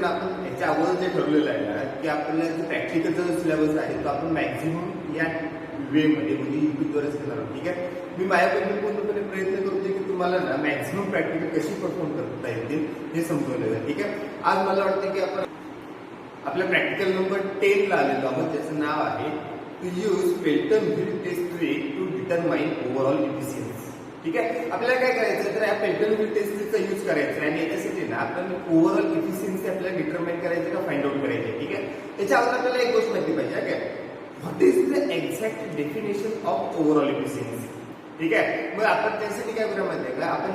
आपण याच्या अगोदर जे ठरलेलं आहे ना की आपल्याला जो प्रॅक्टिकलचा जो सिलेबस आहे तो आपण मॅक्झिमम या वेमध्ये म्हणजे युट्यूबद्वारेच करणार आहोत. ठीक आहे, मी माझ्याकडून पूर्णपणे प्रयत्न करतो की तुम्हाला ना मॅक्झिमम प्रॅक्टिकल कशी परफॉर्म करता येतील हे समजवलं जाईल. ठीक आहे, आज मला वाटतं की आपण आपल्या प्रॅक्टिकल नंबर 10 ला आलेलो आहोत, ज्याचं नाव आहे to use Pelton wheel test trick to determine overall efficiency. ठीक आहे, आपल्याला काय करायचं तर या पेल्टन व्हील टेस्ट ट्रिकचा यूज करायचा आणि याच्यासाठी ना आपण ओव्हरऑल इफिशियन्सी आपल्याला डिटरमाइन करायचं का फाइंड आउट करायचं. ठीक आहे, त्याच्या अगोदर आपल्याला एक गोष्ट माहिती पाहिजे काय, what is the exact definition of overall efficiency. ठीक आहे, मग आपण त्यासाठी काय करूया माहिती आहे का, आपण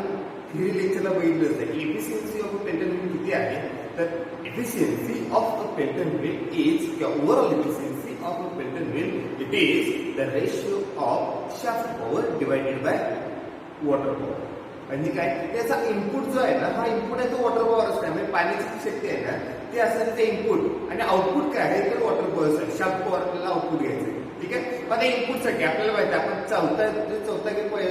थ्री लेक्चरला बघितलं की इफिशियन्सी ऑफ पेल्टन व्हील किती आहे. तर efficiency of a Pelton wheel is the overall efficiency of a Pelton wheel. It is the ratio of shaft power divided by water power. म्हणजे काय, त्याचा इनपुट जो आहे ना, हा इनपुट आहे तो वॉटर पॉवर असतो. म्हणजे पाण्याची जी शक्ती आहे ना ते असतं त्याचे इनपुट आणि आउटपुट काय आहे तर वॉटर पॉवर, शाफ्ट पॉवर आपल्याला आउटपुट घ्यायचं. ठीक आहे, आता इनपुटसाठी आपल्याला माहिती आहे आपण चौथा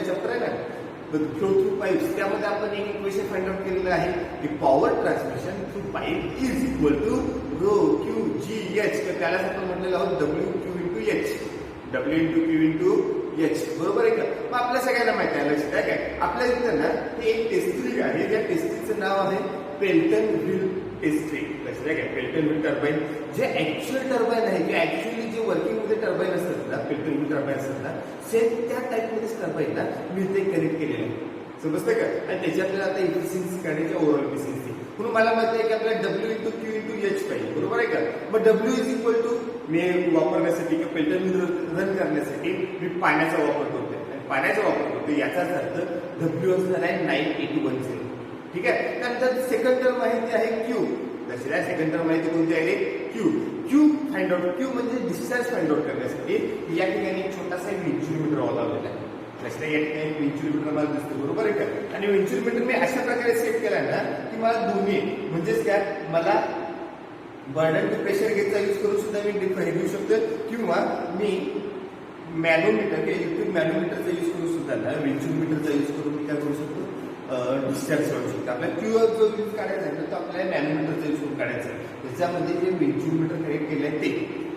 चॅप्टर आहे ना फ्लो थ्रू पाईप्स, त्यामध्ये आपण एक इक्वेशन फाइंड आउट केलेलं आहे की power transmission through pipe is equal to rho Q G H. तर त्यालाच आपण म्हणलेलं आहोत W Q into H, W into Q into H. बरोबर आहे का. मग आपल्या सगळ्यांना माहिती आहे, लक्षात आहे काय, आपल्या इथं ना ते एक टेस्ट्रिक आहे, त्या टेस्ट्रिकचं नाव आहे पेल्टन व्हील टेस्ट्रिक. लक्षात आहे काय, पेल्टन व्हील टर्बाईन जे ऍक्च्युअल टर्बाईन आहे की ऍक्च्युअली जे वर्किंग मध्ये टर्बाईन असतात ना, पेल्टन व्हील टर्बाईन असतात ना, सेम त्या टाईप मध्येच टर्बाईन ना मी इथे कनेक्ट केलेलं आहे. समजतं का, आणि त्याची आपल्याला आता इफिशियन्सी काढायची, ओव्हरऑल इफिशियन्सी. म्हणून मला माहिती आहे की आपल्याला W into Q into H पाहिजे. बरोबर आहे का. मग डब्ल्यू इज इक्वल टू मी वापरण्यासाठी किंवा पेल्टन व्हील रन करण्यासाठी मी पाण्याचा वापर करतोय आणि पाण्याचा वापर करतोय याचाच अर्थ डब्ल्यू असणार आहे 9810. ठीक आहे, त्यानंतर सेकंड टर्म माहिती आहे क्यू. लक्षात, सेकंड टर्म माहिती कोणती आहे Q. Q find out, Q म्हणजे डिस्चार्ज फाइंड आउट करण्यासाठी या ठिकाणी एक छोटासा वेंच्युरीमीटर लावलेला आहे. लक्षात, या ठिकाणी वेंच्युरीमीटर मला दिसतो. बरोबर आहे का. आणि वेंच्युरीमीटर मी अशा प्रकारे सेट केला ना की मला दोन्ही म्हणजेच काय, मला बर्डन टू प्रेशर गेजचा यूज करून सुद्धा मी घेऊ शकतो किंवा मी मॅनोमीटर किंवा इलेक्ट्रिक मॅनोमीटरचा यूज करून सुद्धा ना वेंच्युरीमीटरचा यूज करून मी काय करू शकतो डिस्चार्ज करू शकतो. आपल्याला क्यू जो यूज काढायचा आहे तो आपल्याला मॅनोमीटरचा यूज करून काढायचा आहे. त्याच्यामध्ये जे वेंच्युरीमीटर कनेक्ट केलं आहे ते.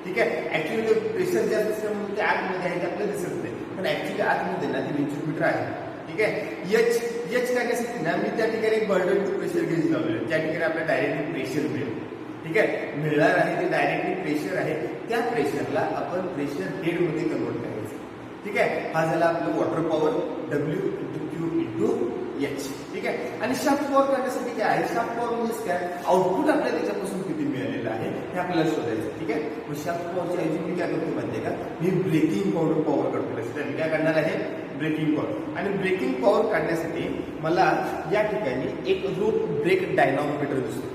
ठीक आहे, ऍक्च्युअली प्रेशर जास्त असल्यामुळे ते आतमध्ये आहे ते आपल्याला दिसत नाही, पण ऍक्च्युअली आतमध्ये ना ते वेंच्युरीमीटर आहे. ठीक आहे, एच काढण्यासाठी ना मी त्या ठिकाणी एक बर्डन टू प्रेशर गेज लावलेलं आहे, त्या ठिकाणी आपल्याला डायरेक्टली प्रेशर मिळेल. ठीक आहे, मिळणार आहे ते डायरेक्टली प्रेशर आहे, त्या प्रेशरला आपण प्रेशर हेड मध्ये कन्वर्ट करायचं. ठीक आहे, हा झाला आपलं water power W into Q into H. ठीक आहे, आणि शाफ्ट पॉवर करण्यासाठी काय आहे, शाफ्ट पॉवर म्हणजे काय, आउटपुट आपल्याला त्याच्यापासून किती मिळालेलं आहे हे आपल्याला शोधायचं. ठीक आहे, मग शाफ्ट पॉवरच्या ऐवजी मी काय करतो माहिती आहे का, मी ब्रेकिंग पॉवर करतो. लक्षात, मी काय करणार आहे ब्रेकिंग पॉवर. आणि ब्रेकिंग पॉवर काढण्यासाठी मला या ठिकाणी एक रोप ब्रेक डायनॉमीटर दिसतो.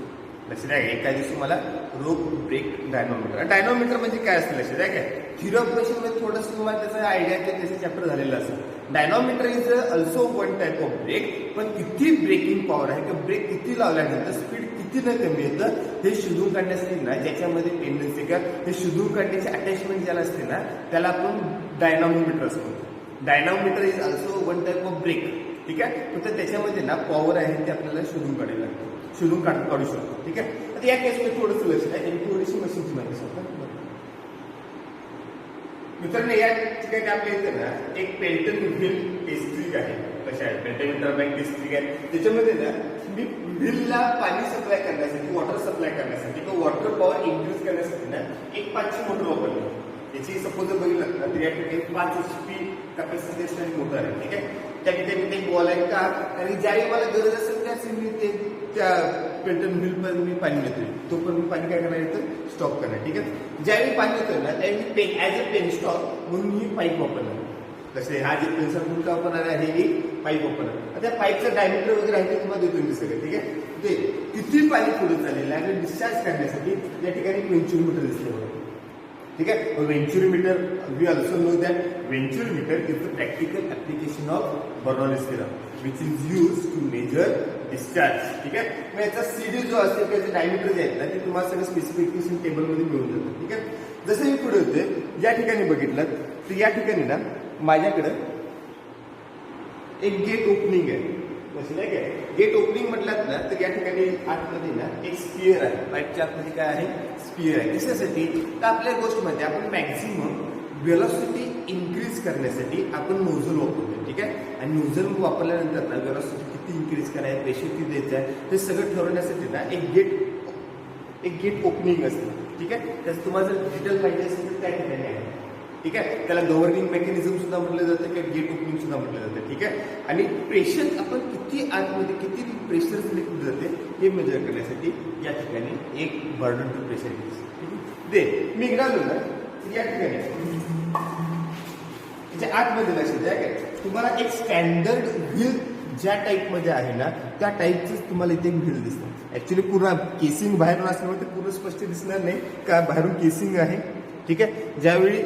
लक्षात आहे, एका दिवशी मला रोप ब्रेक डायनॉमीटर. डायनॉमीटर म्हणजे काय असतं लक्षात आहे काय, थिअरी ऑफ मोशन मध्ये थोडंसं तुम्हाला त्याचा आयडिया त्याचं चॅप्टर झालेलं असेल. Dynamometer is also one type of brake, पण किती ब्रेकिंग पॉवर आहे किंवा ब्रेक किती लावल्यानंतर स्पीड किती न कमी येतं हे शोधून काढण्यासाठी ना, ज्याच्यामध्ये टेंडन्सी का हे शोधून काढण्याची अटॅचमेंट ज्याला असते ना त्याला आपण डायनॉमीटर असं म्हणतो. Dynamometer is also one type of brake. ठीक आहे, फक्त त्याच्यामध्ये ना पॉवर आहे ते आपल्याला शोधून काढायला लागतं, शोधून काढू शकतो. ठीक आहे, आता या केसमध्ये थोडंसं लक्ष आहे, थोडीशी मशीनची माहिती सांगतो मित्रांनो. या ठिकाणी आपल्या इथे ना एक पेल्टन व्हील टेस्ट्रिक आहे. कशा आहे, पेल्टन टर्बाईन टेस्ट्रिक आहे. त्याच्यामध्ये ना मी व्हीलला पाणी सप्लाय करण्यासाठी, वॉटर सप्लाय करण्यासाठी किंवा वॉटर पॉवर इन्क्रीज करण्यासाठी ना एक 5ची मोटर वापरली. याची सपोज जर बघितलं ना तर या ठिकाणी 5 HP कॅपॅसिटी असणारी मोटर आहे. ठीक आहे, त्या ठिकाणी ते बॉल आहे का, आणि ज्यावेळी मला गरज असेल त्याच मी ते त्या पेल्टन व्हील मध्ये मी पाणी देतोय, तो पण मी पाणी काय करणार येतं स्टॉप करणार. ठीक आहे, ज्यावेळी पाणी येतोय ना त्यावेळी pen as a penstock म्हणून ही पाईप वापरणार. तसे हा जे पेन्सर म्हणून का वापरणार आहे ही पाईप वापरणार. त्या पाईपचं डायमीटर वगैरे आहे ते तुम्हाला देतो मी सगळं. ठीक आहे, ते किती पाणी पुढे चाललेलं आहे आणि डिस्चार्ज करण्यासाठी या ठिकाणी वेंच्युरीमीटर दिसले. ठीक आहे, venturimeter we also know that venturimeter is the practical application of Bernoulli's theorem which is use to measure discharge. ठीक आहे, मग याचा सीडी जो असते त्याचे डायमीटर जे आहेत ना ते तुम्हाला सगळं स्पेसिफिकेशन टेबलमध्ये मिळून जातं. ठीक आहे, जसं मी पुढे होते या ठिकाणी बघितलं तर या ठिकाणी ना माझ्याकडं एक गेट ओपनिंग आहे. तशी नाही काय गेट ओपनिंग म्हटलात ना तर या ठिकाणी आतमध्ये ना एक स्पियर आहे. पाईपच्या आतमध्ये काय आहे? स्पियर आहे. कशासाठी? तर आपल्या गोष्ट माहिती आपण मॅक्झिमम वेलॉसिटी इन्क्रीज करण्यासाठी आपण नोझल वापरतो. ठीक आहे. आणि नोझल वापरल्यानंतर ना वेलॉसिटी किती इन्क्रीज करायचं, प्रेशर किती द्यायचं आहे हे सगळं ठरवण्यासाठी ना एक गेट ओपनिंग असतं. ठीक आहे. त्याचं तुम्हाला जर डिटेल पाहिजे असेल तर त्या ठिकाणी आहे. ठीक आहे. त्याला गव्हर्निंग मेकॅनिझम सुद्धा म्हटलं जातं किंवा गेट ओपनिंग सुद्धा म्हटलं जातं. ठीक आहे. आणि प्रेशर आपण किती आतमध्ये किती प्रेशर सिलेक्ट जाते हे मेजर करण्यासाठी या ठिकाणी एक बर्डन टू प्रेशर दे मी निघालो ना या ठिकाणी आतमध्ये लक्षात आहे काय तुम्हाला एक स्टँडर्ड व्हील ज्या टाईपमध्ये आहे ना त्या टाईपच तुम्हाला इथे व्हील दिसतं. ऍक्च्युली पूर्ण केसिंग बाहेरून असल्यामुळे ते पूर्ण स्पष्ट दिसणार नाही का बाहेरून केसिंग आहे. ठीक आहे. ज्यावेळी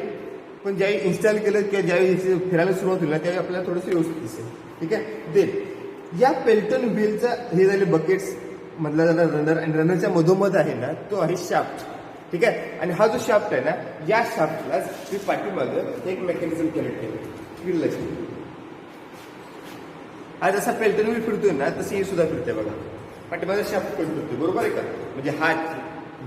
इन्स्टॉल केलं किंवा ज्यावेळी फिरायला सुरुवात होईल ना त्यावेळी आपल्याला थोडंसं व्यवस्थित दिसेल. ठीक आहे. देन या पेल्टन व्हीलचा हे झाले बकेट्स मधला झाला रनर आणि रनरच्या मधोमध आहे ना तो आहे शाफ्ट. ठीक आहे. आणि हा जो शाफ्ट आहे ना या शाफ्टला मी पाठीमागं एक मेकॅनिझम कनेक्ट केलं व्हील लक्षात. हा जसा पेल्टन व्हील फिरतोय ना तशी हे सुद्धा फिरते बघा. पाठीमागं शाफ्ट फिरतोय बरोबर आहे का. म्हणजे हा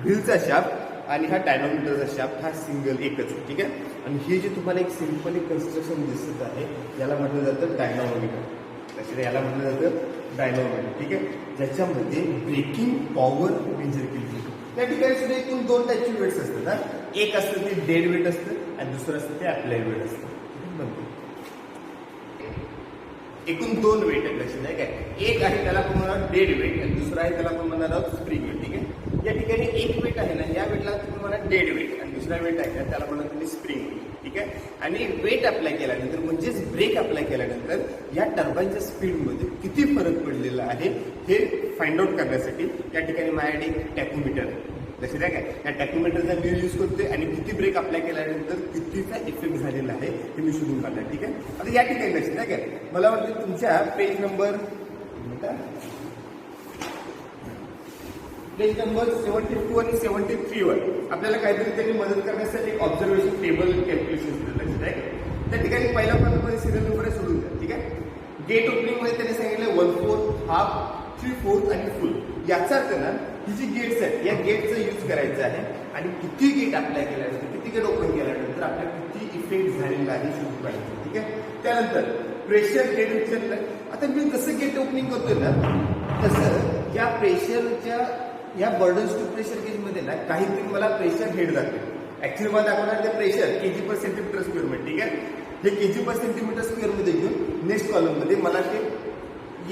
व्हीलचा शाफ्ट आणि हा डायनोमीटरचा शाफ्ट हा सिंगल एकच. ठीक आहे. आणि हे जे तुम्हाला एक सिम्पली कन्स्ट्रक्शन दिसत आहे याला म्हटलं जातं डायनोमीटर. त्याच्यात याला म्हटलं जातं डायनोमीटर. ठीक आहे. ज्याच्यामध्ये ब्रेकिंग पॉवर मेजर केली जाते. त्या ठिकाणी सुद्धा एकूण 2 टाईपचे वेट्स असतात ना. एक असतं ते डेड वेट असतं आणि दुसरं असतं ते अप्लाइड वेट असतं. एकूण 2 वेट आहेत लक्षात आहे काय. एक आहे त्याला आपण म्हणणार डेड वेट आणि दुसरा आहे त्याला आपण म्हणणार आहोत स्प्रिंग वेट. ठीक आहे. या ठिकाणी एक वेट आहे ना या वेटला तुम्ही म्हणा डेड वेट आणि दुसरा वेट आहे ना त्याला म्हणा तुम्ही स्प्रिंग वेट. ठीक आहे. आणि वेट अप्लाय केल्यानंतर म्हणजेच ब्रेक अप्लाय केल्यानंतर या टर्बाईनच्या स्पीडमध्ये किती फरक पडलेला आहे हे फाइंड आउट करण्यासाठी या ठिकाणी माझ्याकडे एक टॅकोमीटर लक्षात आहे काय. या टॅकोमीटरचा मी यूज करतोय आणि किती ब्रेक अप्लाय केल्यानंतर कितीचा इफेक्ट झालेला आहे हे मी शोधून काढला. ठीक आहे. आता या ठिकाणी लक्षात आहे काय मला वाटतं तुमच्या पेज नंबर 72 आणि 73 वर आपल्याला काहीतरी त्यांनी मदत करण्यासाठी एक ऑब्झर्वेशन टेबल कॅल्क्युलेशन दिलं लक्षात आहे. त्या ठिकाणी पहिला पण सिरियल नंबर सोडून द्या. ठीक आहे. गेट ओपनिंग मध्ये त्यांनी सांगितलं 1/4 हाफ 3/4 आणि फुल. याचा अर्थ ना ही जी गेट्स आहेत या गेटचा यूज करायचं आहे आणि किती गेट अप्लाय केल्यानंतर किती गेट ओपन केल्यानंतर आपल्याला किती इफेक्ट झालेला आहे शोधून काढायचं. ठीक आहे. त्यानंतर प्रेशर गेट विचारलं. आता मी जसं गेट ओपनिंग करतोय ना तसं या प्रेशरच्या या बर्डन्स टू प्रेशर गेजमध्ये ना काहीतरी मला प्रेशर हेड दाखवेल. ऍक्च्युली मला दाखवणार ते प्रेशर केजी पर सेंटीमीटर स्क्वेअर मध्ये. ठीक आहे. हे केजी पर सेंटीमीटर स्क्वेअर मध्ये घेऊन नेक्स्ट कॉलम मध्ये मला ते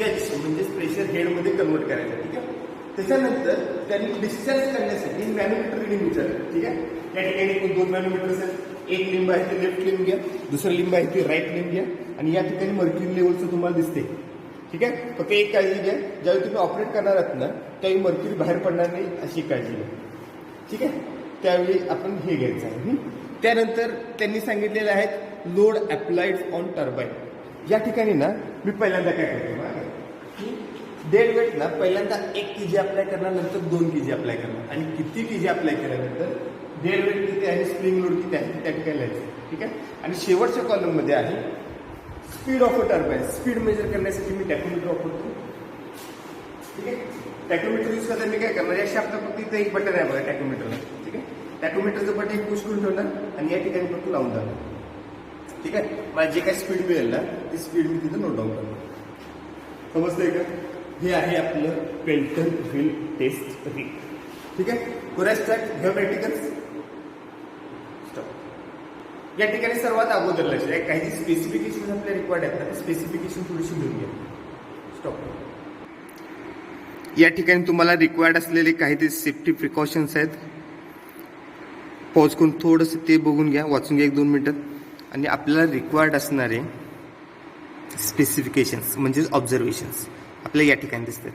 एच म्हणजे प्रेशर हेड मध्ये कन्वर्ट करायचं. ठीक आहे. त्याच्यानंतर त्यांनी डिस्चार्ज करण्यासाठी मॅनोमीटर रिडिंग विचारलं. ठीक आहे. या ठिकाणी एकूण 2 मॅनोमीटर्स आहेत. एक लिंब आहे ते लेफ्ट लिंब घ्या, दुसरं लिंब आहे ते राईट लिंब घ्या आणि या ठिकाणी मर्क्युरी लेवलचं तुम्हाला दिसते. ठीक आहे. फक्त एक काळजी घ्या ज्यावेळी तुम्ही ऑपरेट करणार आहात ना त्यावेळी मर्क्युरी बाहेर पडणार नाही अशी काळजी घ्या. ठीक आहे. त्यावेळी आपण हे घ्यायचं आहे. त्यानंतर त्यांनी सांगितलेले आहेत लोड अप्लाइड ऑन टर्बाईन. या ठिकाणी ना मी पहिल्यांदा काय करतो डेड वेट ना पहिल्यांदा 1 kg अप्लाय करणार नंतर 2 kg अप्लाय करणार आणि किती kg अप्लाय केल्यानंतर डेड वेट किती आहे स्प्रिंग लोड किती आहे त्या ठिकाणी लिहायचं. ठीक आहे. आणि शेवटच्या कॉलम मध्ये आहे speed of a turbine. Speed measure करण्यासाठी मी टॅकोमीटर वापरतो. ठीक आहे. टॅकोमीटर यूज करताना मी काय करणार या शाफ्टला फक्त इथं एक बटन आहे बघा टॅकोमीटरला. ठीक आहे. टॅकोमीटरचं बटन पुश करून ठेवणार आणि या ठिकाणी फक्त लावून जाणार. ठीक आहे. मला जे काही स्पीड मिळेल ना ती स्पीड मी तिथं नोट डाऊन करणार. समजतंय का. हे आहे आपलं पेल्टन व्हील टेस्ट रिग. ठीक आहे. पुऱ्या स्टार्ट घ्या प्रॅक्टिकल्स स्टॉप. या ठिकाणी सर्वात अगोदर लक्ष आहे काही स्पेसिफिकेशन आपल्या रिक्वायर्ड आहेत ना स्पेसिफिकेशन थोडीशी घेऊन घ्या. स्टॉप. या ठिकाणी तुम्हाला रिक्वायर्ड असलेले काही सेफ्टी प्रिकॉशन्स आहेत. पॉज करून थोडंसं ते बघून घ्या वाचून घ्या 1-2 मिनिटं. आणि आपल्याला रिक्वायर्ड असणारे स्पेसिफिकेशन्स म्हणजे ऑब्झर्वेशन्स आपल्याला या ठिकाणी दिसतात.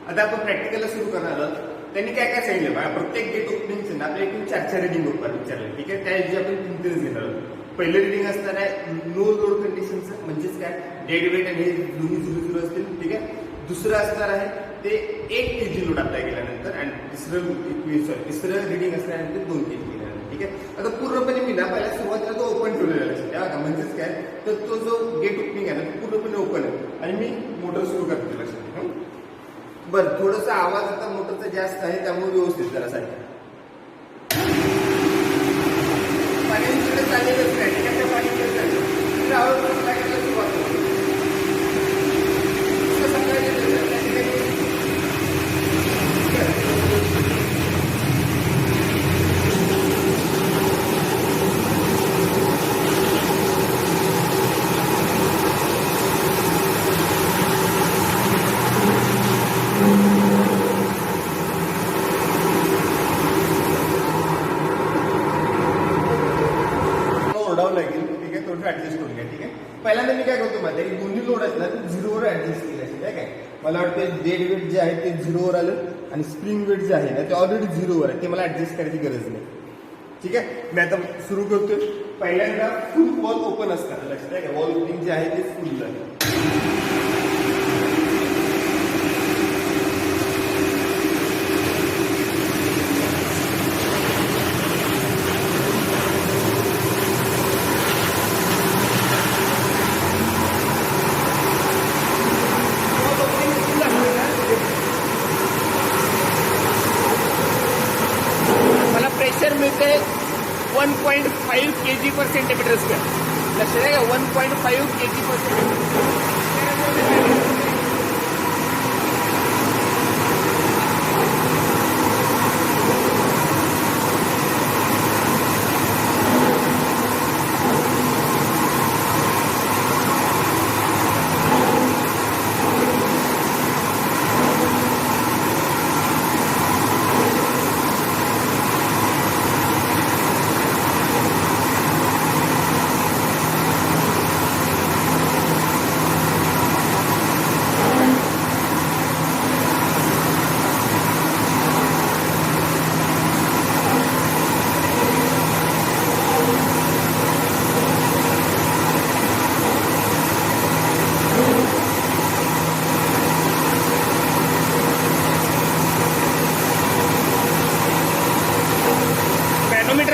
आता आपण प्रॅक्टिकलला सुरू करणार आहोत. त्यांनी काय काय सांगितलं बघा, प्रत्येक गेट ओपनिंगचं ना आपल्या एकूण 4 रिडिंग विचारलं. ठीक आहे, त्याऐवजी आपण 3 घेणार आहोत. पहिलं रिडिंग असणार आहे नो लोड कंडिशनचं, म्हणजेच काय डेड वेट आणि हे दोन्ही 0-0 असतील. ठीक आहे, दुसरं असणार आहे ते 1 kg लोड अप्लाय केल्यानंतर आणि तिसरं रिडिंग असल्यानंतर 2 kg केल्यानंतर. ठीक आहे, आता पूर्णपणे मी ना पहिल्या सुरुवातीला तो ओपन ठेवलेला आहे का, म्हणजेच काय तर तो जो गेट ओपनिंग आहे ना तो पूर्णपणे ओपन आहे आणि मी मोटर सुरू करते लक्षात. बरं, थोडासा आवाज आता मोटरचा जास्त आहे त्यामुळे व्यवस्थित करा सारखा. पाणी चालेलच नाही, ठीक आहे, त्या पाणी आवाज लागायला सुरुवात होते. लागेल. ठीक आहे, थोडं ऍडजस्ट करून घ्या. ठीक आहे, पहिल्यांदा मी काय करतो माहिती आहे की दोन्ही लोड आहेत ना ते 0वर ऍडजस्ट केले असेल. ठीक आहे, मला वाटतं डेड वेट जे आहे ते 0वर आलं आणि स्प्रिंग वेट जे आहे ना ते ऑलरेडी 0वर आहे, ते मला ऍडजस्ट करायची गरज नाही. ठीक आहे, मी आता सुरू करतोय. पहिल्यांदा फुल वॉल ओपन असतात लक्षात आहे का, वॉल ओपनिंग जे आहे ते फुल आहे. मिळते 1.5 kg/cm². लक्षात आहे का, 1.5 kg/cm².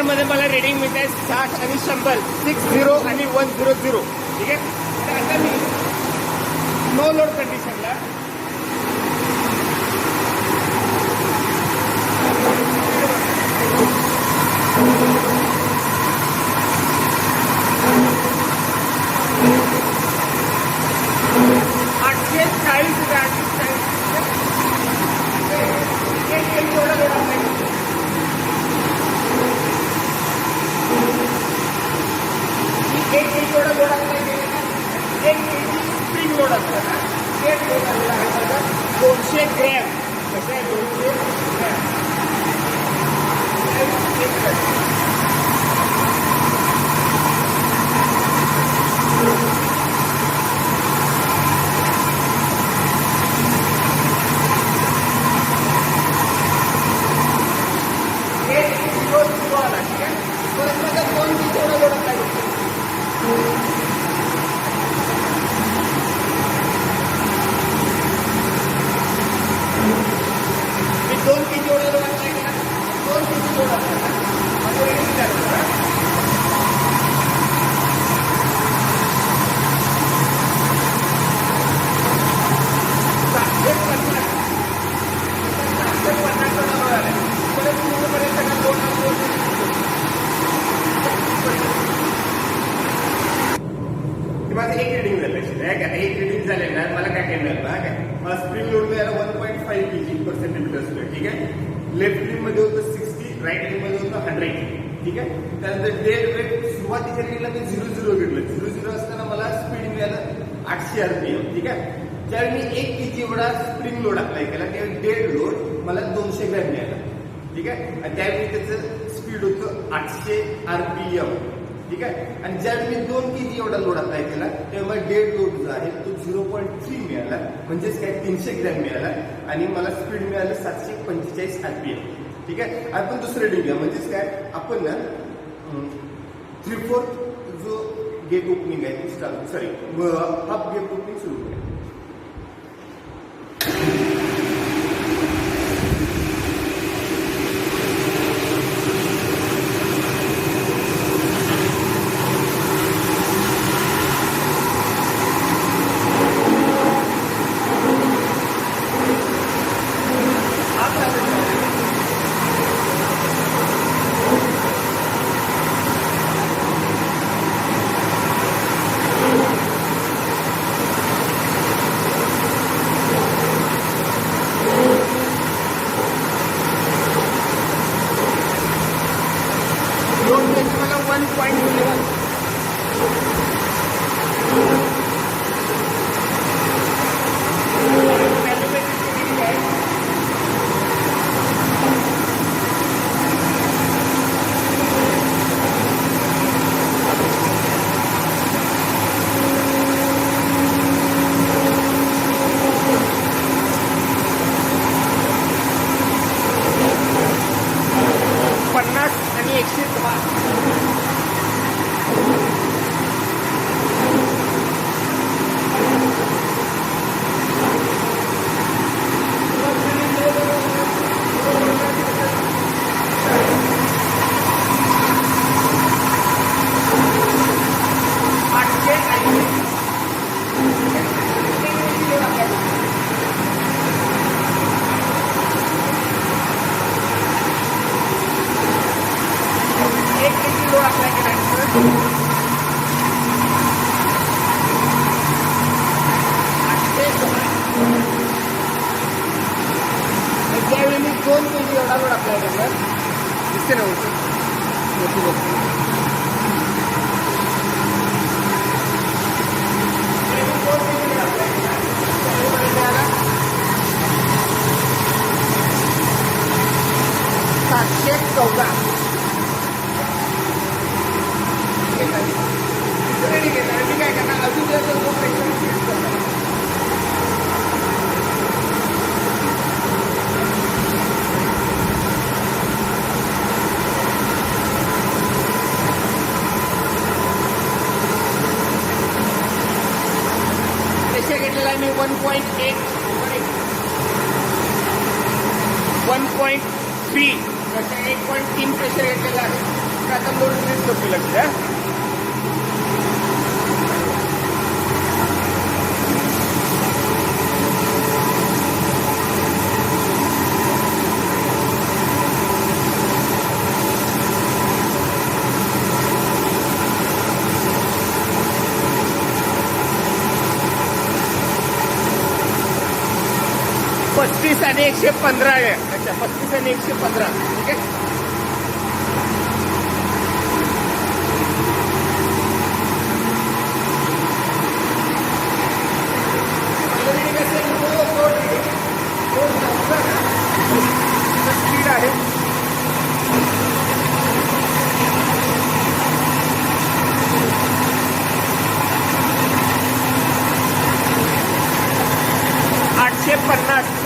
मध्ये मला रिडिंग मिळते 60 आणि 100, 60 आणि 100. ठीक आहे, तर आता मी नो लोड कंडिशनला स्प्रिंग लोड असतं ना, ते लोड आहे 200 ग्रॅम. कसं आहे 200 ग्रॅम. माझं एक रिडिंग झालं का, एक रिडिंग झाले ना मला काय करणार ना काय, मला स्प्रिंग लोड द्यायला 1.5 kg/cm². ठीक आहे, लेफ्ट रिडिंग मध्ये होतं 60, राईट रिडिंग मध्ये होतं 100. ठीक आहे, त्यानंतर डेड वेट सुरुवातीच्या रिडिंगला मी 0-0 घेतलं. 0-0 असताना मला स्पीड मिळालं 800 RPM. ठीक आहे, ज्यावेळी मी 1 kg एवढा स्प्रिंग लोड अप्लाय केला त्यावेळी डेड लोड मला 200 ग्रॅम मिळाला. ठीक आहे, आणि त्यावेळी त्याचं स्पीड होतं 800 RPM. ठीक आहे. आणि ज्यावेळी मी 2 kg एवढा लोड अप्लाय केला तेव्हा डेड लोड जो आहे तो 0.3 मिळाला, म्हणजेच काय 300 ग्रॅम मिळाला आणि मला स्पीड मिळालं 745 RPM. ठीक आहे. आपण दुसरं रीडिंग घ्या, म्हणजेच काय आपण ना 3/4 जो गेट ओपनिंग आहे ते हाफ गेट ओपनिंग सुरू करूया. ज्यावेळी मी 2 kg एवढा लोड अप्लाय केला दिसते ना काय करणार अजून घेतलेला आहे मी 1.8 1.3 1.3 प्रेशर घेतलेला आहे. आता लोड रिलीज करतो लागते. 35 आणि 115 आहे. अच्छा 35 आणि 115. ठीक आहे. स्पीड आहे $850.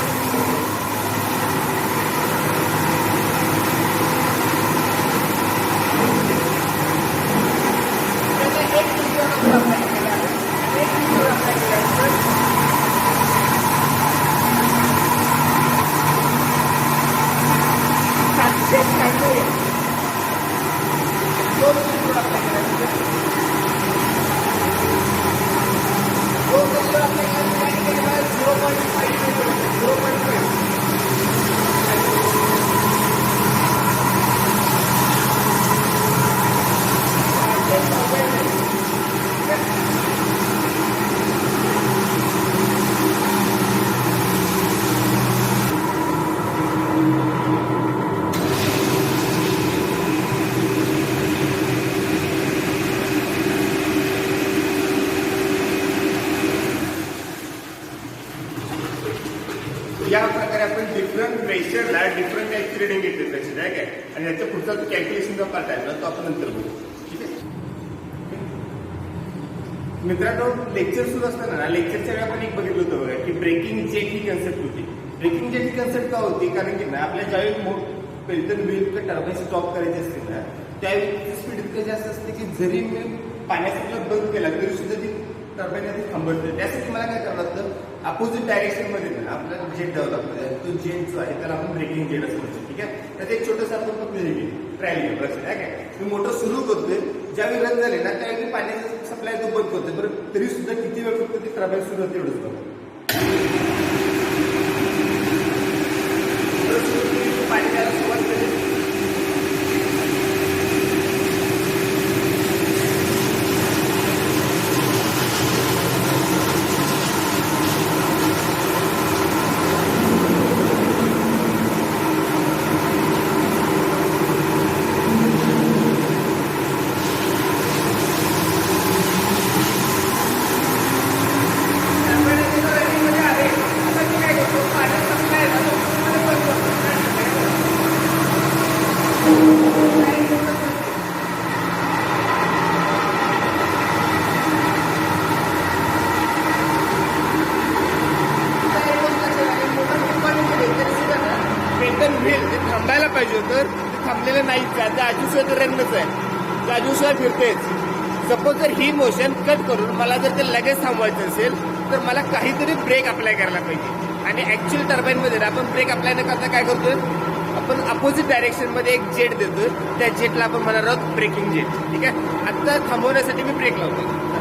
या प्रकारे आपण डिफरंट प्रेशरला डिफरंट टाईपची रिडिंग घेतली त्याची, नाही काय. आणि याच्या पुढचा जो कॅल्क्युलेशनचा पार्ट आहे ना तो आपण नंतर बघू. ठीक आहे. मित्रांनो, लेक्चर सुरू असताना ना, लेक्चरच्या वेळी आपण एक बघितलं होतं बघा की ब्रेकिंग जेट ही कन्सेप्ट होती. ब्रेकिंग जेट ही कन्सेप्ट का होती? कारण की ना आपल्या ज्यावेळी पेल्टन व्हील किंवा टर्बाईन स्टॉप करायचे असते ना, त्यावेळी स्पीड इतकं जास्त असते की जरी मी पाण्याचा बंद केला तरी सुद्धा ती टर्बाईन आधी थांबवते. त्यासाठी मला काय करावं लागतं, अपोजिट डायरेक्शन मध्ये ना आपल्याला जेट द्यावं लागतं. तो जेट जो आहे त्याला आपण ब्रेकिंग जेट असं म्हणतो. ठीक आहे, त्यात एक छोटंसं आपण ट्रायल घेऊ. लक्षात आहे काय? मी मोटर सुरू करतोय, ज्यावेळी रन झाले ना त्यावेळी पाण्याचा सप्लाय तो बंद करतोय. बरं, तरी सुद्धा किती वेळ फक्त ती टर्बाईन सुरू होते एवढंच बघा. पाणी द्यायला सुरुवात केली. थांबायला पाहिजे होतं, थांबलेलं नाहीच आहे. त्या आजूशिवाय तर रनच आहे, त्या आजूशिवाय फिरतेच. सपोज जर ही मोशन कट करून मला जर ते लगेच थांबवायचं असेल तर मला काहीतरी ब्रेक अप्लाय करायला पाहिजे. आणि ऍक्च्युअल टर्बाईनमध्ये आपण ब्रेक अप्लाय न करता काय करतोय, आपण अपोजिट डायरेक्शन मध्ये एक जेट देतोय. त्या जेटला आपण म्हणणार आहोत ब्रेकिंग जेट. ठीक आहे, आता थांबवण्यासाठी मी ब्रेक लावतोय.